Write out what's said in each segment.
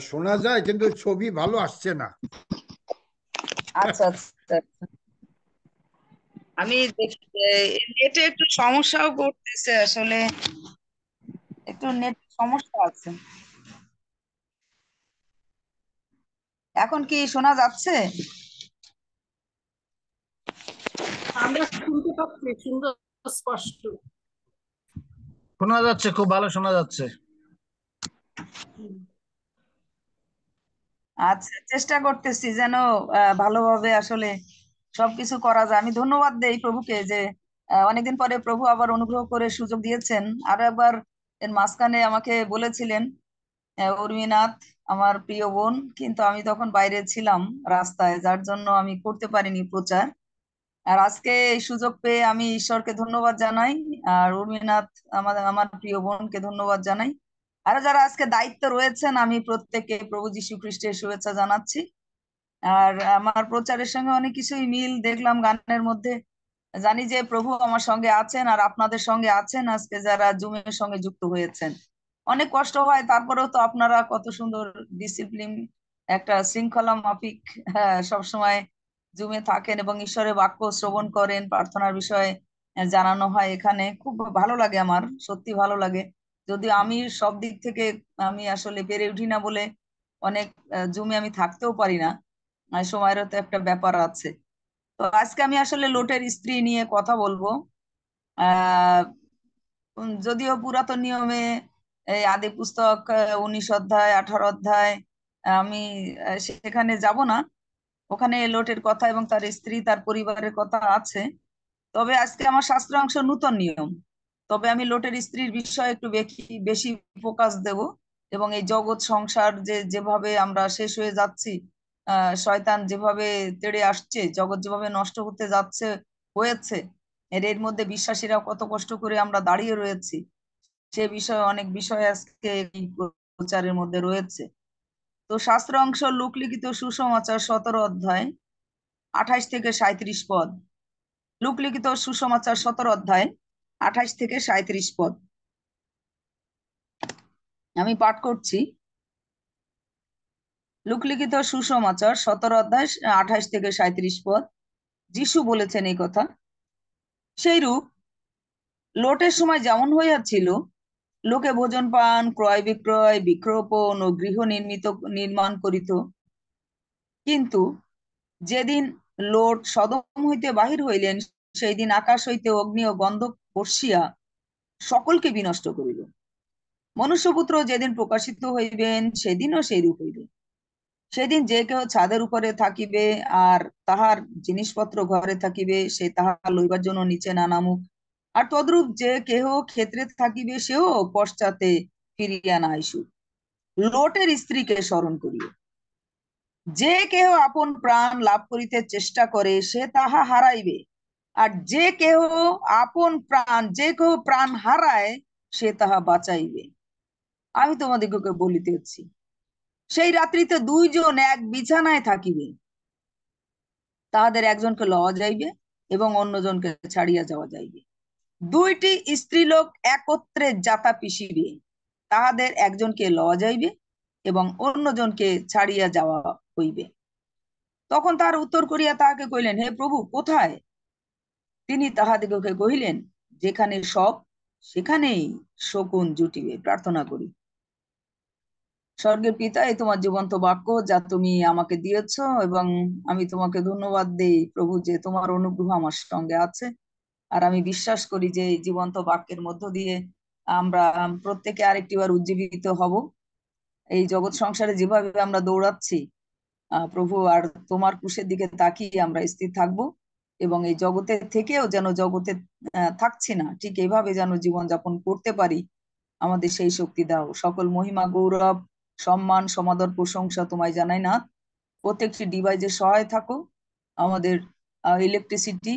শোনা যায় কিন্তু ছবি ভালো আসছে না। আচ্ছা আচ্ছা। আমি দেখি নেটে একটু সমস্যাও করতেছে আসলে, একটু নেট সমস্যা আছে। এখন কি শোনা যাচ্ছে? আমরা শুনতে পাচ্ছি সুন্দর, স্পষ্ট। শোনা যাচ্ছে, খুব ভালো শোনা যাচ্ছে। আচ্ছা, চেষ্টা করতেছি যেন ভালোভাবে আসলে সবকিছু করা যায়। আমি ধন্যবাদ দেই প্রভুকে যে অনেকদিন পরে প্রভু আবার অনুগ্রহ করে সুযোগ দিয়েছেন। আরো একবার এর মাঝখানে আমাকে বলেছিলেন উর্মিনাথ, আমার প্রিয় বোন, কিন্তু আমি তখন বাইরে ছিলাম রাস্তায়, যার জন্য আমি করতে পারিনি প্রচার। আর আজকে এই সুযোগ পেয়ে আমি ঈশ্বরকে ধন্যবাদ জানাই, আর উর্মিনাথ আমার প্রিয় বোনকে ধন্যবাদ জানাই। আর যারা আজকে দায়িত্ব রয়েছেন, আমি প্রত্যেককে প্রভু যীশু খ্রিস্টের শুভেচ্ছা জানাচ্ছি। আর আমার প্রচারের সঙ্গে অনেক কিছুই মিল দেখলাম গানের মধ্যে। জানি যে প্রভু আমার সঙ্গে আছেন আর আপনাদের সঙ্গে আছেন, আজকে যারা জুমের সঙ্গে যুক্ত হয়েছেন। অনেক কষ্ট হয়, তারপরেও তো আপনারা কত সুন্দর ডিসিপ্লিন, একটা শৃঙ্খলা মাফিক সবসময় জুমে থাকেন এবং ঈশ্বরের বাক্য শ্রবণ করেন, প্রার্থনার বিষয়ে জানানো হয় এখানে। খুব ভালো লাগে, আমার সত্যি ভালো লাগে। যদিও আমি সব দিক থেকে আমি আসলে পেরে উঠি না বলে অনেক জুমে আমি থাকতেও পারি না, সময়েরও তো একটা ব্যাপার আছে। তো আজকে আমি আসলে লোটের স্ত্রী নিয়ে কথা বলবো। আহ যদিও পুরাতন নিয়মে এই আদি পুস্তক 19 অধ্যায় 18 অধ্যায়, আমি সেখানে যাব না। ওখানে লোটের কথা এবং তার স্ত্রী তার পরিবারের কথা আছে। তবে আজকে আমার শাস্ত্রাংশ নূতন নিয়ম। তবে আমি লোটের স্ত্রীর বিষয়ে একটু বেশি বেশি ফোকাস দেব। এবং এই জগৎ সংসার যে যেভাবে আমরা শেষ হয়ে যাচ্ছি, শয়তান যেভাবে তেড়ে আসছে, জগৎ যেভাবে নষ্ট হতে যাচ্ছে হয়েছে, এর মধ্যে বিশ্বাসীরা কত কষ্ট করে আমরা দাঁড়িয়ে রয়েছি, সে বিষয়ে অনেক বিষয় আজকে এই প্রচারের মধ্যে রয়েছে। তো শাস্ত্র অংশ লোকলিখিত সুসমাচার 17 অধ্যায় 28 থেকে 37 পদ। লোকলিখিত সুসমাচার 17 অধ্যায় 28 থেকে 37 পদ আমি পাঠ করছি। লোকলিখিত সুসমাচার 17 অধ্যায় 28 থেকে 37 পদ। যিশু বলেছেন এই কথা। সেইরূপ লোটের সময় যেমন হইয়াছিল, লোকে ভোজন পান, ক্রয় বিক্রয়, বৃক্ষরোপণ ও গৃহ নির্মাণ করিত। কিন্তু যেদিন লোট সদম হইতে বাহির হইলেন, সেই দিন আকাশ হইতে অগ্নি ও গন্ধক বর্ষিয়া সকলকে বিনষ্ট করিল। মনুষ্যপুত্র যেদিন প্রকাশিত হইবেন, সেদিনও সেইরূপ হইবে। সেদিন যে কেহ ছাদের উপরে থাকিবে আর তাহার জিনিসপত্র ঘরে থাকিবে, সে তাহা লইবার জন্য নিচে না নামুক। আর তদ্রূপ যে কেহ ক্ষেত্রে থাকিবে, সেও পশ্চাতে ফিরিয়া না আইসুক। লোটের স্ত্রীকে স্মরণ করিও। যে কেহ আপন প্রাণ লাভ করিতে চেষ্টা করে, সে তাহা হারাইবে। আর যে কেহ প্রাণ হারায়, সে তাহা বাঁচাইবে। আমি তোমাদিগকে বলিতেছি, সেই রাত্রিতে দুইজন এক বিছানায় থাকিবে, তাহাদের একজনকে লওয়া যাইবে এবং অন্যজনকে ছাড়িয়া যাওয়া যাইবে। দুইটি স্ত্রীলোক একত্রে যাতা পিসিবে, তাহাদের একজনকে লওয়া যাইবে এবং অন্যজনকে ছাড়িয়া যাওয়া হইবে। তখন তার উত্তর করিয়া তাহাকে কহিলেন, হে প্রভু, কোথায়? তিনি তাহাদিগকে কহিলেন, যেখানে সব, সেখানেই শকুন জুটিবে। প্রার্থনা করি। স্বর্গের পিতা, এই তোমার জীবন্ত বাক্য যা তুমি আমাকে দিয়েছো, এবং আমি তোমাকে ধন্যবাদ দেই প্রভু যে তোমার অনুগ্রহ আমার সঙ্গে আছে। আর আমি বিশ্বাস করি যে এই জীবন্ত বাক্যের মধ্য দিয়ে আমরা প্রত্যেকে আরেকটিবার উজ্জীবিত হব। এই জগৎ সংসারে যেভাবে আমরা দৌড়াচ্ছি, প্রভু, আর তোমার ক্রুশের দিকে তাকিয়ে আমরা স্থির থাকবো, এবং এই জগতে থেকেও যেন জগতে থাকছি না, ঠিক এইভাবে যেন জীবনযাপন করতে পারি। আমাদের সেই শক্তি দাও। সকল মহিমা, গৌরব, সম্মান, সমাদর, প্রশংসা তোমায় জানাই না। প্রত্যেকটি ডিভাইসে সহায় থাকো। আমাদের ইলেকট্রিসিটি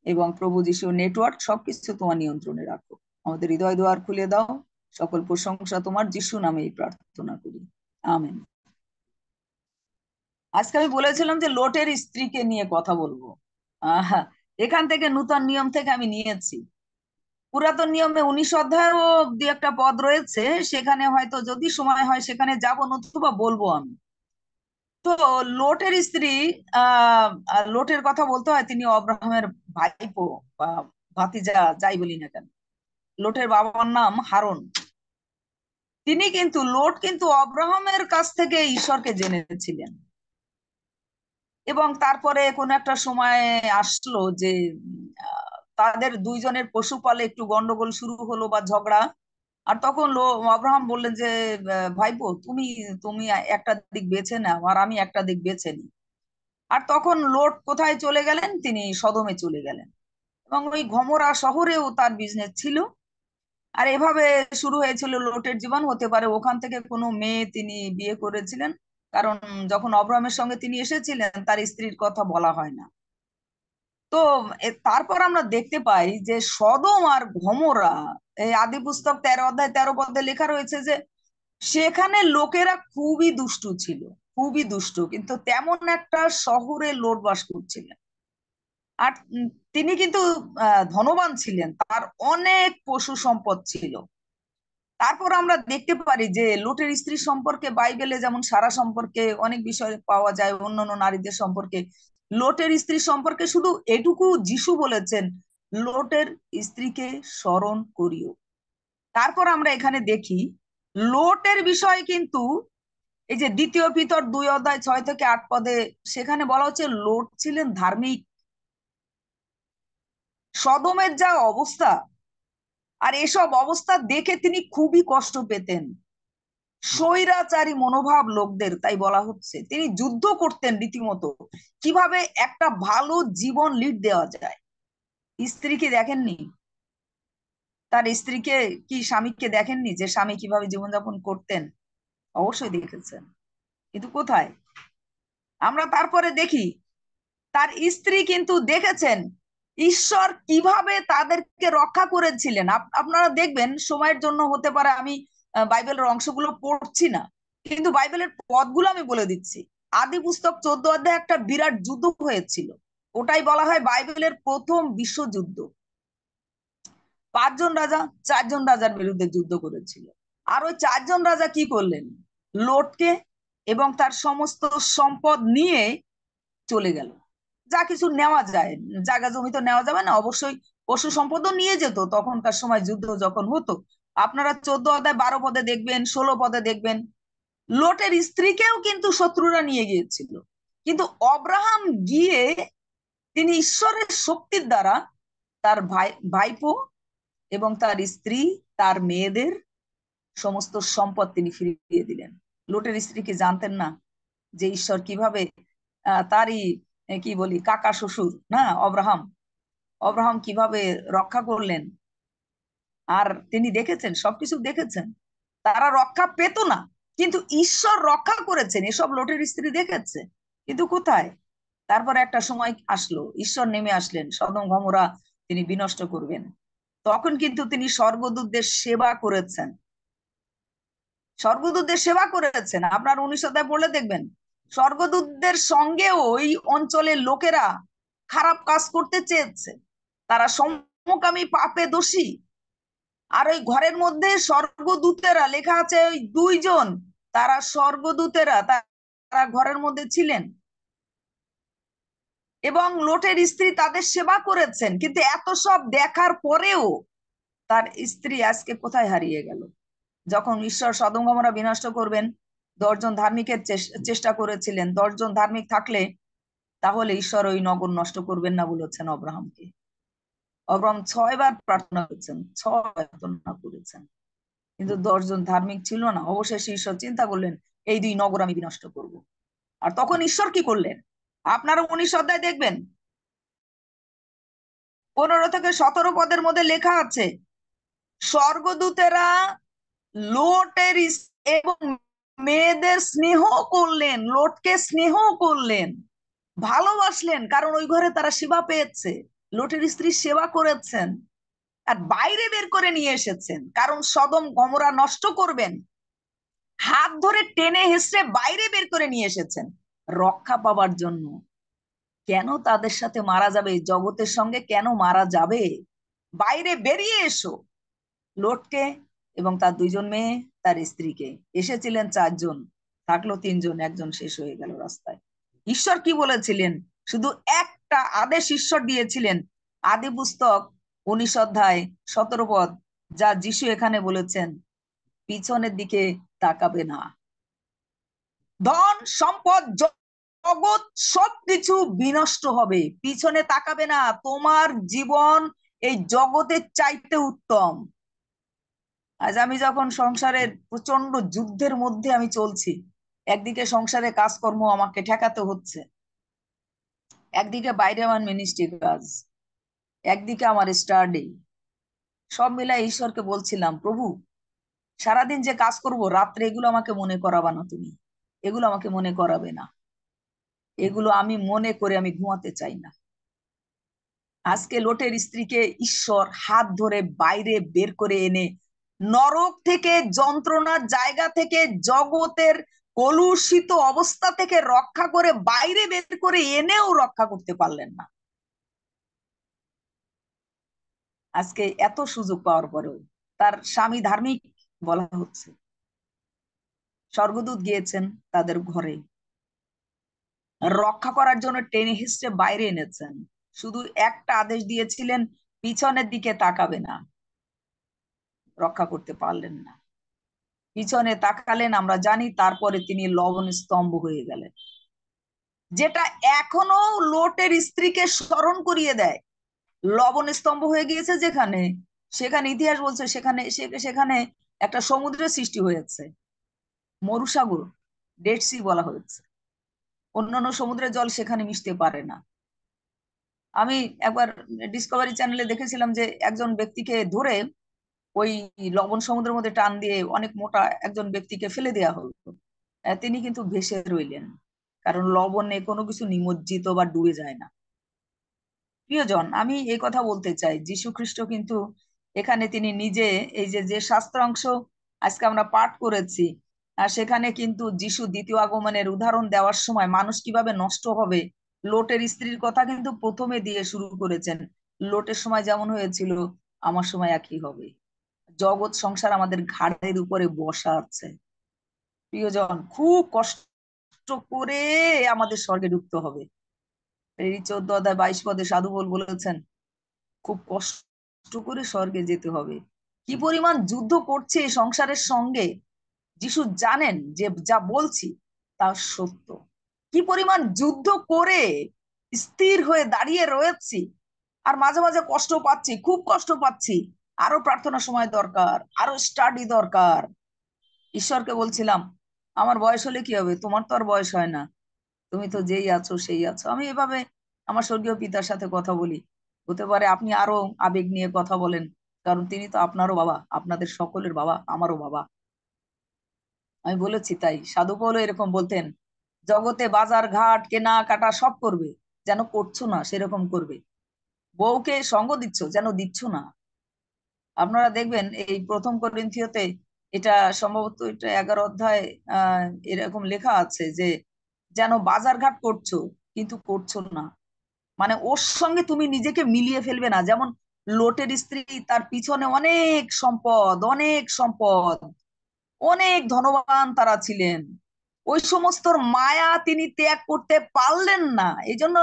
এবং প্রভু যিশু নেটওয়ার্ক সবকিছু তোমার নিয়ন্ত্রণে রাখো। আমাদের হৃদয় দ্বার খুলে দাও। সকল প্রশংসা তোমার, যিশু নামেই প্রার্থনা করি, আমেন। আজকে আমি বলেছিলাম যে লোটের স্ত্রীকে নিয়ে কথা বলবো। আহা, এখান থেকে নূতন নিয়ম থেকে আমি নিয়েছি। পুরাতন নিয়মে 19 অধ্যায়ও দু একটা পদ রয়েছে, সেখানে হয়তো যদি সময় হয় সেখানে যাব, নতুবা বলবো আমি। তো লোটের স্ত্রী, লোটের কথা বলতে হয়, তিনি অব্রাহামের ভাইপো বা ভাতিজা, যাই বলি না কেন। লোটের বাবার নাম হারন। লোট কিন্তু অব্রাহামের কাছ থেকে ঈশ্বরকে জেনেছিলেন। এবং তারপরে কোন একটা সময় আসলো যে তাদের দুইজনের পশুপালে একটু গন্ডগোল শুরু হলো বা ঝগড়া। আর তখন আব্রাহাম বললেন যে ভাইপো, তুমি তুমি একটা দিক বেছে নাও আর আমি একটা দিক বেছে নিই। আর তখন লোট কোথায় চলে গেলেন? তিনি সদমে চলে গেলেন, এবং ওই গমোরা শহরেও তার বিজনেস ছিল। আর এভাবে শুরু হয়েছিল লোটের জীবন। হতে পারে ওখান থেকে কোনো মেয়ে তিনি বিয়ে করেছিলেন, কারণ যখন অব্রাহামের সঙ্গে তিনি এসেছিলেন তার স্ত্রীর কথা বলা হয় না। তো তারপর আমরা দেখতে পাই যে সদম আর গমোরা, এই আদি পুস্তক 13 অধ্যায় 13 পদে লেখা রয়েছে যে সেখানে লোকেরা খুবই দুষ্টু ছিল, খুবই দুষ্টু, কিন্তু তেমন একটা শহরে লোট বাস করছিলেন। আর তিনি কিন্তু ধনবান ছিলেন, তার অনেক পশু সম্পদ ছিল। তারপর আমরা দেখতে পারি যে লোটের স্ত্রী সম্পর্কে বাইবেলে যেমন সারা সম্পর্কে অনেক বিষয় পাওয়া যায়, অন্যান্য নারীদের সম্পর্কে, লোটের স্ত্রী সম্পর্কে শুধু এটুকু যিশু বলেছেন, লোটের স্ত্রীকে স্মরণ করিও। তারপর আমরা এখানে দেখি লোটের বিষয় কিন্তু এই যে দ্বিতীয় পিতর 2 অধ্যায় 6 থেকে 8 পদে সেখানে বলা হচ্ছে লোট ছিলেন ধার্মিক। সদমের যা অবস্থা, আর এসব অবস্থা দেখে তিনি খুবই কষ্ট পেতেন। স্বৈরাচারী মনোভাব লোকদের, তাই বলা হচ্ছে তিনি যুদ্ধ করতেন রীতিমতো, কিভাবে একটা ভালো জীবন লিড দেওয়া যায়। স্ত্রীকে দেখেননি? তার স্ত্রীকে কি, স্বামীকে দেখেননি যে স্বামী কিভাবে জীবনযাপন করতেন? অবশ্যই দেখেছেন, কিন্তু কোথায়? আমরা তারপরে দেখি তার স্ত্রী কিন্তু দেখেছেন ঈশ্বর কিভাবে তাদেরকে রক্ষা করেছিলেন। আপনারা দেখবেন, সময়ের জন্য হতে পারে আমি বাইবেলের অংশগুলো পড়ছি না, কিন্তু বাইবেলের পদগুলো আমি বলে দিচ্ছি। আদি পুস্তক 14 অধ্যায়ে একটা বিরাট যুদ্ধ হয়েছিল, ওটাই বলা হয় বাইবেলের প্রথম বিশ্বযুদ্ধ। 5 জন রাজা 4 জন রাজার বিরুদ্ধে যুদ্ধ করেছিল। আর ওই 4 জন রাজা কি করলেন? লোটকে এবং তার সমস্ত সম্পদ নিয়ে চলে গেল। যা কিছু নেওয়া যায়, জায়গা জমি তো নেওয়া যাবে না, অবশ্যই পশু সম্পদও নিয়ে যেত তখনকার সময় যুদ্ধ যখন হতো। আপনারা 14 অধ্যায় 12 পদে দেখবেন, 16 পদে দেখবেন, লোটের স্ত্রীকেও কিন্তু শত্রুরা নিয়ে গিয়েছিল। কিন্তু অব্রাহাম গিয়ে তিনি ঈশ্বরের শক্তির দ্বারা তার ভাইপো এবং তার স্ত্রী, তার মেয়েদের সমস্ত সম্পদ তিনি ফিরিয়ে দিলেন। লোটের স্ত্রী কি জানতেন না যে ঈশ্বর কিভাবে তারই কি বলি কাকা শ্বশুর না অব্রাহাম, অব্রাহাম কিভাবে রক্ষা করলেন? আর তিনি দেখেছেন, সবকিছু দেখেছেন। তারা রক্ষা পেত না, কিন্তু ঈশ্বর রক্ষা করেছেন, এসব লোটের স্ত্রী দেখেছে। কিন্তু কোথায়? তারপরে একটা সময় আসলো, ঈশ্বর নেমে আসলেন, সদম গমোরা তিনি বিনষ্ট করবেন। তখন কিন্তু তিনি স্বর্গদূতদের সেবা করেছেন, স্বর্গদূতদের সেবা করেছেন। আপনার 19 অধ্যায় পড়লে দেখবেন স্বর্গদূতদের সঙ্গে ওই অঞ্চলের লোকেরা খারাপ কাজ করতে চেয়েছে, তারা সমকামী পাপে দোষী। আর ওই ঘরের মধ্যে স্বর্গদূতেরা, লেখা আছে ওই 2 জন, তারা স্বর্গদূতেরা তারা ঘরের মধ্যে ছিলেন, এবং লোটের স্ত্রী তাদের সেবা করেছেন। কিন্তু এত সব দেখার পরেও তার স্ত্রী আজকে কোথায় হারিয়ে গেল? যখন ঈশ্বর সদম গমরা বিনষ্ট করবেন, 10 জন ধার্মিকের চেষ্টা করেছিলেন। 10 জন ধার্মিক থাকলে তাহলে ঈশ্বর ওই নগর নষ্ট করবেন না বলেছেন অব্রাহামকে। অব্রাহাম 6 বার প্রার্থনা করেছেন, 6 প্রার্থনা করেছেন, কিন্তু 10 জন ধার্মিক ছিল না। অবশেষে ঈশ্বর চিন্তা করলেন এই 2 নগর আমি বিনষ্ট করব। আর তখন ঈশ্বর কি করলেন? আপনারা 19 অধ্যায় দেখবেন, 15 থেকে 17 পদের মধ্যে লেখা আছে স্বর্গদূতেরা লোটের এবং মেয়েদের স্নেহ করলেন, লোটকে স্নেহ করলেন, ভালোবাসলেন, কারণ ওই ঘরে তারা সেবা পেয়েছে, লোটের স্ত্রী সেবা করেছেন। আর বাইরে বের করে নিয়ে এসেছেন, কারণ সদম গমরা নষ্ট করবেন, হাত ধরে টেনে হেসড়ে বাইরে বের করে নিয়ে এসেছেন রক্ষা পাবার জন্য। কেন তাদের সাথে মারা যাবে? জগতের সঙ্গে কেন মারা যাবে? বাইরে বেরিয়ে এসো। লোটকে এবং তার 2 জন মেয়ে, তার স্ত্রীকে, এসেছিলেন 4 জন, থাকলো 3 জন, একজন শেষ হয়ে গেল রাস্তায়। ঈশ্বর কি বলেছিলেন? শুধু একটা আদেশ ঈশ্বর দিয়েছিলেন। আদি পুস্তক 19 অধ্যায় 17 পদ, যা যিশু এখানে বলেছেন, পিছনের দিকে তাকাবে না। ধন সম্পদ জগৎ সবকিছু বিনষ্ট হবে, পিছনে তাকাবে না। তোমার জীবন এই জগতের চাইতে উত্তম। আজ আমি যখন সংসারের প্রচন্ড যুদ্ধের মধ্যে আমি চলছি, একদিকে সংসারে কাজকর্ম আমাকে ঠেকাতে হচ্ছে, একদিকে বাইরে আমার মিনিস্ট্রি কাজ, একদিকে আমার স্টাডি, সব মিলাই ঈশ্বরকে বলছিলাম, প্রভু সারাদিন যে কাজ করব, রাত্রে এগুলো আমাকে মনে করাবা না, তুমি এগুলো আমাকে মনে করাবে না, এগুলো আমি মনে করে আমি ঘুমাতে চাই না। আজকে লোটের স্ত্রীকে ঈশ্বর হাত ধরে বাইরে বের করে এনে নরক থেকে, যন্ত্রণার জায়গা থেকে, জগতের কলুষিত অবস্থা থেকে রক্ষা করে বাইরে বের করে এনেও রক্ষা করতে পারলেন না। আজকে এত সুযোগ পাওয়ার পরেও তার স্বামী ধার্মিক বলা হচ্ছে, স্বর্গদূত গিয়েছেন তাদের ঘরে, রক্ষা করার জন্য টেনে হিস্টে বাইরে এনেছেন, শুধু একটা আদেশ দিয়েছিলেন, পিছনের দিকে তাকাবে না, রক্ষা করতে পারলেন না। পিছনে তাকালেন, আমরা জানি, তারপরে তিনি লবণ স্তম্ভ হয়ে গেলেন, যেটা এখনো লোটের স্ত্রীকে স্মরণ করিয়ে দেয়। লবণ স্তম্ভ হয়ে গিয়েছে যেখানে, সেখানে ইতিহাস বলছে সেখানে সেখানে একটা সমুদ্রের সৃষ্টি হয়েছে, মরুসাগর, ডেড সি বলা হয়েছে। অন্যান্য সমুদ্রের জল সেখানে মিশতে পারে না। আমি একবার ডিসকভারি চ্যানেলে দেখেছিলাম যে একজন ব্যক্তিকে ধরে ওই লবণ সমুদ্রের মধ্যে টান দিয়ে অনেক মোটা একজন ব্যক্তিকে ফেলে দেওয়া হলো। তিনি কিন্তু ভেসে রইলেন, কারণ লবণে কোনো কিছু নিমজ্জিত বা ডুবে যায় না। প্রিয়জন, আমি এই কথা বলতে চাই, যীশু খ্রিস্ট কিন্তু এখানে তিনি নিজে, এই যে যে শাস্ত্রাংশ আজকে আমরা পাঠ করেছি, সেখানে কিন্তু যীশু দ্বিতীয় আগমনের উদাহরণ দেওয়ার সময় মানুষ কিভাবে নষ্ট হবে, লোটের স্ত্রীর কথা কিন্তু প্রথমে দিয়ে শুরু করেছেন। লোটের সময় যেমন হয়েছিল, আমার সময় একই হবে। জগৎ সংসার আমাদের ঘাড়ের উপরে বসা আছে। প্রিয়জন, খুব কষ্ট করে আমাদের স্বর্গে ঢুকতে হবে। এই 14 অধ্যায় 22 পদে সাধু বলেছেন, খুব কষ্ট করে স্বর্গে যেতে হবে। কি পরিমাণ যুদ্ধ করছে এই সংসারের সঙ্গে, যিশু জানেন যে যা বলছি তা সত্য। কি পরিমাণ যুদ্ধ করে স্থির হয়ে দাঁড়িয়ে রয়েছি, আর মাঝে মাঝে কষ্ট পাচ্ছি, খুব কষ্ট পাচ্ছি। আরো প্রার্থনা সময় দরকার, আরো স্টাডি দরকার। ঈশ্বরকে বলছিলাম, আমার বয়স হলে কি হবে, তোমার তো আর বয়স হয় না, তুমি তো যেই আছো সেই আছো। আমি এভাবে আমার স্বর্গীয় পিতার সাথে কথা বলি। হতে পারে আপনি আরো আবেগ নিয়ে কথা বলেন, কারণ তিনি তো আপনারও বাবা, আপনাদের সকলের বাবা, আমারও বাবা। আমি বলেছি, তাই সাধু পৌল এরকম বলতেন, জগতে বাজার ঘাট কেনা কাটা সব করবে, যেন করছো না সেরকম করবে। বউকে সঙ্গ দিচ্ছ, যেন দিচ্ছ না। আপনারা দেখবেন এই 1 করিন্থীয়তে, এটা সম্ভবত এটা 11 অধ্যায়, এরকম লেখা আছে যে যেন বাজার ঘাট করছো কিন্তু করছো না, মানে ওর সঙ্গে তুমি নিজেকে মিলিয়ে ফেলবে না। যেমন লোটের স্ত্রী, তার পিছনে অনেক সম্পদ, অনেক সম্পদ, অনেক ধনবান তারা ছিলেন, ওই সমস্ত মায়া তিনি ত্যাগ করতে পারলেন না। এই জন্য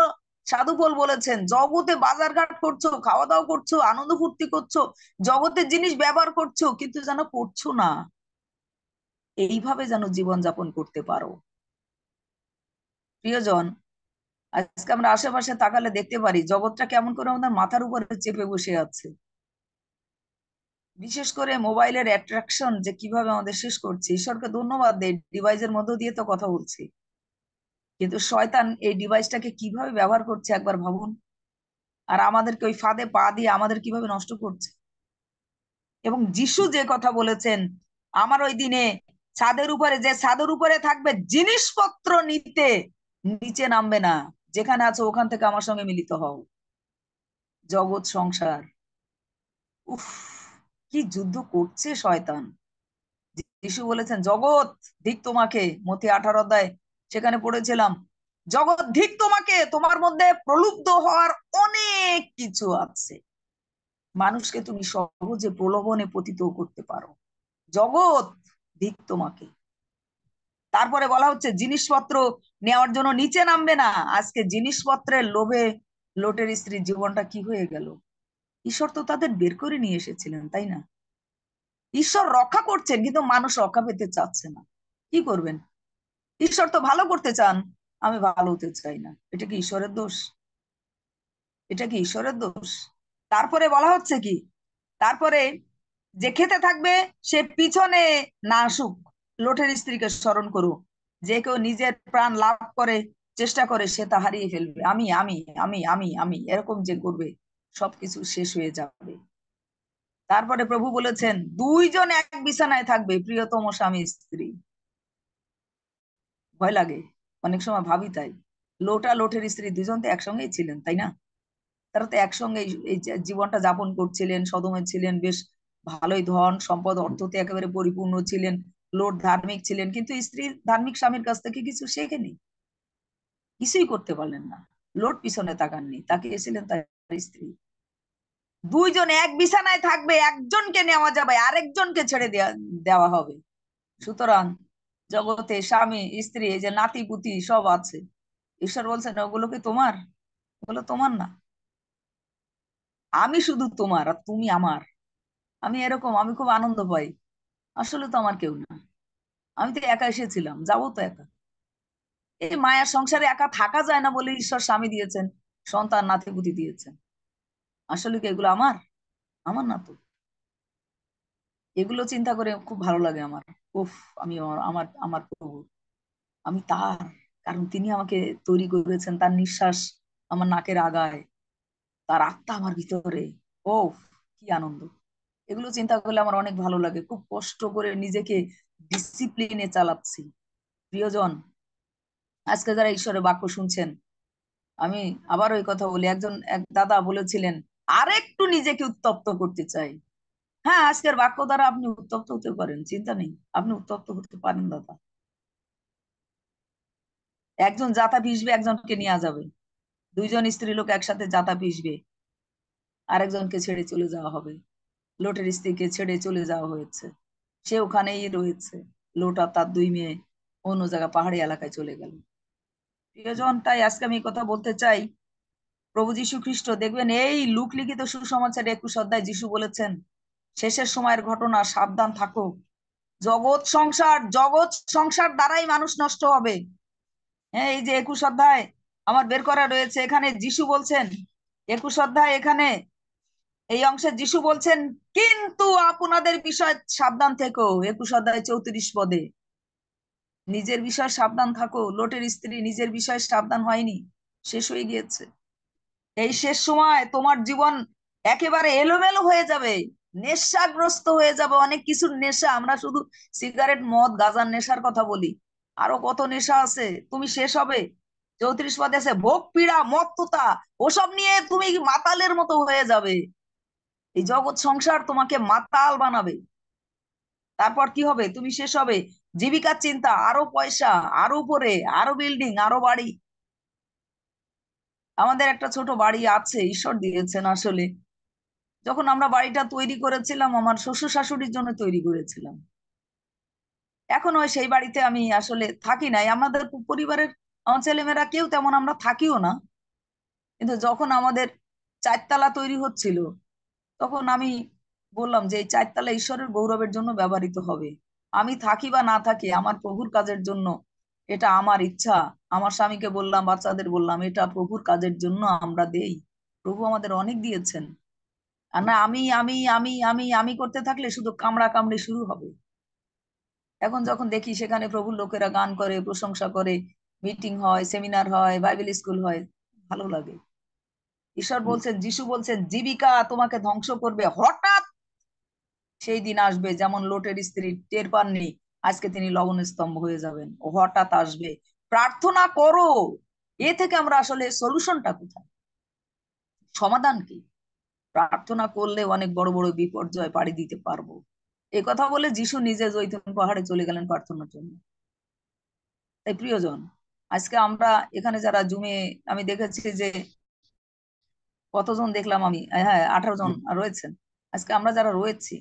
সাধু পৌল বলেছেন, জগতে বাজারঘাট করছো, খাওয়া দাওয়া করছো, আনন্দ ফুর্তি করছো, জগতের জিনিস ব্যবহার করছো, কিন্তু যেন করছো না, এইভাবে যেন জীবন যাপন করতে পারো। প্রিয়জন, আজকে আমরা আশেপাশে তাকালে দেখতে পারি জগৎটা কেমন করে আমাদের মাথার উপরে চেপে বসে আছে। বিশেষ করে মোবাইলের অ্যাট্রাকশন যে কিভাবে আমাদের শেষ করছে। ঈশ্বরকে ধন্যবাদ দেই, ডিভাইসের মধ্য দিয়ে তো কথা বলছি, কিন্তু শয়তান এই ডিভাইসটাকে কিভাবে ব্যবহার করছে একবার ভাবুন। আর আমাদেরকে ওই ফাঁদে পা দিয়ে আমাদের কিভাবে নষ্ট করছে। এবং যিশু যে কথা বলেছেন, আমার ওই দিনে ছাদের উপরে, যে ছাদের উপরে থাকবে জিনিসপত্র নিতে, নিচে নামবে না, যেখানে আছো ওখান থেকে আমার সঙ্গে মিলিত হও। জগৎ সংসার, উফ, কি যুদ্ধ করছে শয়তান। যিশু বলেছেন, জগৎ ধিক তোমাকে, মথি 18 অধ্যায় সেখানে পড়েছিলাম, জগৎ ধিক তোমাকে, তোমার মধ্যে প্রলুব্ধ হওয়ার অনেক কিছু আছে। মানুষকে তুমি সহজে প্রলোভনে পতিত করতে পারো। জগৎ দিক তোমাকে। তারপরে বলা হচ্ছে জিনিসপত্র নেওয়ার জন্য নিচে নামবে না। আজকে জিনিসপত্রের লোভে লোটের স্ত্রীর জীবনটা কি হয়ে গেল। ঈশ্বর তো তাদের বের করে নিয়ে এসেছিলেন, তাই না? ঈশ্বর রক্ষা করছেন, কিন্তু মানুষ রক্ষা পেতে চাচ্ছে না। কি করবেন? ঈশ্বর তো ভালো করতে চান, আমি ভালো হতে চাই না। এটা কি ঈশ্বরের দোষ? এটা কি ঈশ্বরের দোষ? তারপরে বলা হচ্ছে কি, তারপরে যে খেতে থাকবে সে পিছনে না আসুক। লোটের স্ত্রীকে স্মরণ করো। যে কেউ নিজের প্রাণ লাভ করে চেষ্টা করে সে তা হারিয়ে ফেলবে। আমি আমি আমি আমি আমি এরকম যে করবে সবকিছু শেষ হয়ে যাবে। তারপরে প্রভু বলেছেন দুইজন এক বিছানায় থাকবে, প্রিয়তম স্বামী স্ত্রী। ভয় লাগে, অনেক সময় ভাবি তাই। লোটের স্ত্রী দুজন তো একসঙ্গেই ছিলেন, তাই না? তারা তো একসঙ্গে এই জীবনটা যাপন করছিলেন, সদমে ছিলেন, বেশ ভালোই ধন সম্পদ অর্থতে একেবারে পরিপূর্ণ ছিলেন। লোট ধার্মিক ছিলেন, কিন্তু স্ত্রী ধার্মিক স্বামীর কাছ থেকে কিছু শেখেনি, কিছুই করতে পারলেন না। লোট পিছনে তাকাননি, তাকিয়েছিলেন তার স্ত্রী। দুইজন এক বিছানায় থাকবে, একজনকে নেওয়া যাবে, আরেকজনকে ছেড়ে দেওয়া হবে। সুতরাং জগতে স্বামী স্ত্রী এই যে নাতি পুতি সব আছে, ঈশ্বর বলছেন ওগুলো কি তোমার? ওগুলো তোমার না। আমি শুধু তোমার আর তুমি আমার। আমি এরকম, আমি খুব আনন্দ পাই। আসলে তো আমার কেউ না, আমি তো একা এসেছিলাম, যাবো তো একা। এই মায়ার সংসারে একা থাকা যায় না বলে ঈশ্বর স্বামী দিয়েছেন, সন্তান নাতিপুতি দিয়েছেন। আসলে কি এগুলো আমার? আমার না তো। এগুলো চিন্তা করে খুব ভালো লাগে আমার। উফ, আমি আমার আমার আমার প্রভু, আমি তার। কারণ তিনি আমাকে তৈরি করেছেন, তার নিঃশ্বাস আমার নাকের আগায়, তার আত্মা আমার ভিতরে। ও, কি আনন্দ! এগুলো চিন্তা করলে আমার অনেক ভালো লাগে। খুব কষ্ট করে নিজেকে ডিসিপ্লিনে চালাচ্ছি। প্রিয়জন, আজকে যারা ঈশ্বরের বাক্য শুনছেন, আমি আবার ওই কথা বলি। এক দাদা বলেছিলেন আরেকটু নিজেকে উত্তপ্ত করতে চাই। হ্যাঁ, আজকের বাক্য দ্বারা আপনি উত্তপ্ত হতে পারেন, চিন্তা নেই, আপনি উত্তপ্ত হতে পারেন দাদা। একজন জাতা পিষবে, একজনকে নেওয়া যাবে। দুইজন স্ত্রী লোক একসাথে জাতা পিষবে, আরেকজনকে ছেড়ে চলে যাওয়া হবে। লোটের স্ত্রীকে ছেড়ে চলে যাওয়া হয়েছে, সে ওখানেই রয়েছে। লোট আর তার দুই মেয়ে অন্য জায়গা পাহাড়ি এলাকায় চলে গেল। প্রিয়জন, তাই আজকে আমি এই কথা বলতে চাই, প্রভু যীশু খ্রিস্ট দেখবেন এই লুক লিখিত সুসমাচার 21 অধ্যায় যীশু বলেছেন শেষের সময়ের ঘটনা, সাবধান থাকো। জগৎ সংসার দ্বারাই মানুষ নষ্ট হবে। হ্যাঁ, এই যে 21 অধ্যায় আমার বের করা রয়েছে, এখানে যীশু বলছেন, 21 অধ্যায় এখানে এই অংশে যীশু বলছেন কিন্তু আপনাদের বিষয় সাবধান থেকো। 21 অধ্যায় 34 পদে, নিজের বিষয় সাবধান থাকো। লোটের স্ত্রী নিজের বিষয় সাবধান হয়নি, শেষ হয়ে গিয়েছে। এই শেষ সময় তোমার জীবন একেবারে এলোমেলো হয়ে যাবে, নেশাগ্রস্ত হয়ে যাবে। অনেক কিছুর নেশা, আমরা শুধু সিগারেট মদ গাঁজার নেশার কথা বলি, আরো কত নেশা আছে। তুমি শেষ হবে 34 পদে আছে ভোগ পীড়া মত্ততা, ওসব নিয়ে তুমি মাতালের মতো হয়ে যাবে। এই জগৎ সংসার তোমাকে মাতাল বানাবে। তারপর কি হবে? তুমি শেষ হবে জীবিকার চিন্তা, আরো পয়সা, আরো উপরে, আরো বিল্ডিং, আরো বাড়ি। আমাদের একটা ছোট বাড়ি আছে, ঈশ্বর দিয়েছেন আসলে। যখন আমরা বাড়িটা তৈরি করেছিলাম, আমার শ্বশুর শাশুড়ির জন্য তৈরি করেছিলাম। এখন ওই সেই বাড়িতে আমি আসলে থাকি নাই। আমাদের পরিবারের আমার ছেলেমেয়েরা কেউ তেমন আমরা থাকিও না। কিন্তু যখন আমাদের 4 তলা তৈরি হচ্ছিল, তখন আমি বললাম যে এই 4 তলা ঈশ্বরের গৌরবের জন্য ব্যবহৃত হবে। আমি থাকি বা না থাকি, আমার প্রভুর কাজের জন্য। এটা আমার ইচ্ছা। আমার স্বামীকে বললাম, বাচ্চাদের বললাম, এটা প্রভুর কাজের জন্য আমরা দেই। প্রভু আমাদের অনেক দিয়েছেন। আর না আমি করতে থাকলে শুধু কামড়া কামড়ি শুরু হবে। এখন যখন দেখি সেখানে প্রভুর লোকেরা গান করে, প্রশংসা করে, মিটিং হয়, সেমিনার হয়, বাইবেল স্কুল হয়, ভালো লাগে। ঈশ্বর বলছেন, যিশু বলছেন জীবিকা তোমাকে ধ্বংস করবে। হঠাৎ সেই দিন আসবে, যেমন লোটের স্ত্রী টের পাননি, আজকে তিনি লবণ স্তম্ভ হয়ে যাবেন। ও হঠাৎ আসবে। প্রার্থনা করো। এ থেকে আমরা আসলে সলিউশনটা কোথায়, সমাধান কি? প্রার্থনা করলে অনেক বড় বড় বিপর্যয় পাড়ি দিতে পারবো। এই কথা বলে যিশু নিজে জৈতুন পাহাড়ে চলে গেলেন প্রার্থনার জন্য। তাই প্রিয়জন, আজকে আমরা এখানে যারা জুমে, আমি দেখেছি যে কতজন দেখলাম আমি, হ্যাঁ 18 জন রয়েছেন। আজকে আমরা যারা রয়েছি,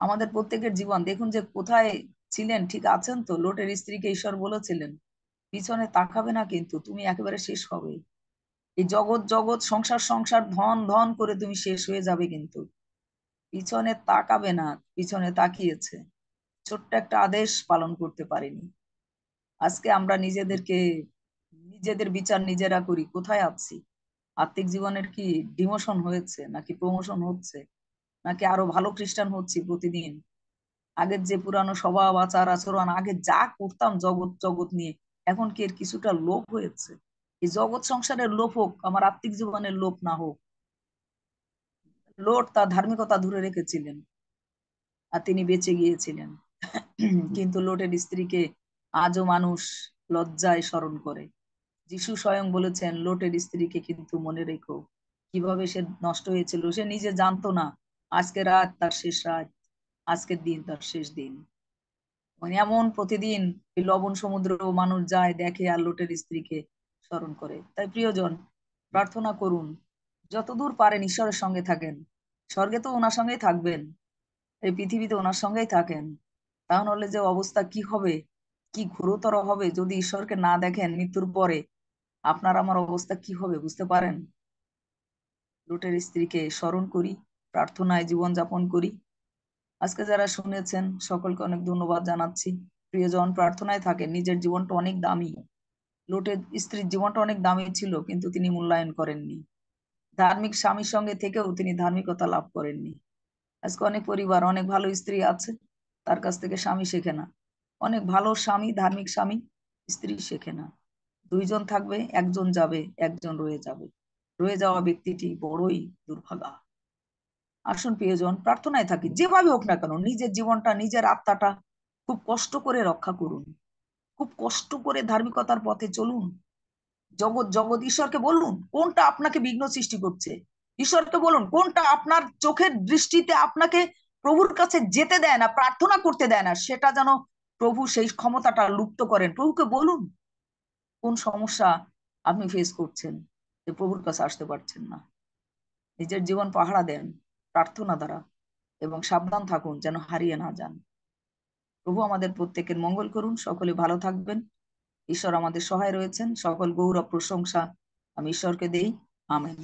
আমাদের প্রত্যেকের জীবন দেখুন যে কোথায় ছিলেন, ঠিক আছেন তো? লোটের স্ত্রীকে ঈশ্বর বলেছিলেন পিছনে তাকাবে না, কিন্তু তুমি একেবারে শেষ হবে। এই জগৎ জগৎ সংসার সংসার ধন ধন করে তুমি শেষ হয়ে যাবে, কিন্তু পিছনে তাকাবে না। পিছনে তাকিয়েছে, ছোট্ট একটা আদেশ পালন করতে পারেনি। আজকে আমরা নিজেদের বিচার নিজেরা করি, কোথায় আছি? আত্মিক জীবনের কি ডিমোশন হয়েছে, নাকি প্রমোশন হচ্ছে, নাকি আরো ভালো খ্রিস্টান হচ্ছি প্রতিদিন? আগের যে পুরানো স্বভাব আচার আচরণ, আগে যা করতাম জগৎ জগৎ নিয়ে, এখন কি এর কিছুটা লোভ হয়েছে? এই জগৎ সংসারের লোভ হোক, আমার আত্মিক জীবনের লোভ না হোক। লোট তার ধার্মিকতা ধরে রেখেছিলেন আর তিনি বেঁচে গিয়েছিলেন। কিন্তু লোটের স্ত্রীকে আজও মানুষ লজ্জায় স্মরণ করে। যিশু স্বয়ং বলেছেন লোটের স্ত্রীকে কিন্তু মনে রেখো, কিভাবে সে নষ্ট হয়েছিল। সে নিজে জানতো না আজকে রাত তার শেষ রাত, আজকের দিন তার শেষ দিন। মানে এমন প্রতিদিন এই লবণ সমুদ্র মানুষ যায় দেখে আর লোটের স্ত্রীকে স্মরণ করে। তাই প্রিয়জন, প্রার্থনা করুন, যতদূর পারেন ঈশ্বরের সঙ্গে থাকেন। স্বর্গে তো ওনার সঙ্গেই থাকবেন, এই পৃথিবীতে ওনার সঙ্গেই থাকেন। তাহলে যে অবস্থা কি হবে, কি ঘোরতর হবে যদি ঈশ্বরকে না দেখেন মৃত্যুর পরে, আপনার আমার অবস্থা কি হবে বুঝতে পারেন? লুটের স্ত্রীকে স্মরণ করি, প্রার্থনায় জীবন যাপন করি। আজকে যারা শুনেছেন সকলকে অনেক ধন্যবাদ জানাচ্ছি। প্রিয়জন, প্রার্থনায় থাকেন। নিজের জীবনটা অনেক দামি। লুটের স্ত্রীর জীবনটা অনেক দামি ছিল, কিন্তু তিনি মূল্যায়ন করেননি। ধার্মিক স্বামীর সঙ্গে থেকেও তিনি ধার্মিকতা লাভ করেননি। আজকে অনেক পরিবার, অনেক ভালো স্ত্রী আছে, তার কাছ থেকে স্বামী শেখে না। অনেক ভালো স্বামী, ধার্মিক স্বামী, স্ত্রী শেখে না। দুইজন থাকবে, একজন যাবে, একজন রয়ে যাবে। রয়ে যাওয়া ব্যক্তিটি বড়ই দুর্ভাগা। আসুন প্রিয়জন, প্রার্থনায় থাকি, যেভাবে হোক না কেন নিজের জীবনটা, নিজের আত্মাটা খুব কষ্ট করে রক্ষা করুন। খুব কষ্ট করে ধার্মিকতার পথে চলুন। জগৎ জগৎ ঈশ্বরকে বলুন কোনটা আপনাকে বিঘ্ন সৃষ্টি করছে। ঈশ্বরকে বলুন কোনটা আপনার চোখের দৃষ্টিতে আপনাকে প্রভুর কাছে যেতে দেয় না, প্রার্থনা করতে দেয় না, সেটা যেন প্রভু সেই ক্ষমতাটা লুপ্ত করেন। প্রভুকে বলুন কোন সমস্যা আপনি ফেস করছেন, যে প্রভুর কাছে আসতে পারছেন না। নিজের জীবন পাহারা দেন প্রার্থনা দ্বারা, এবং সাবধান থাকুন যেন হারিয়ে না যান। প্রভু আমাদের প্রত্যেকের মঙ্গল করুন। সকলে ভালো থাকবেন। ঈশ্বর আমাদের সহায় রয়েছেন। সকল গৌরব প্রশংসা আমি ঈশ্বরকে দেই। আমেন।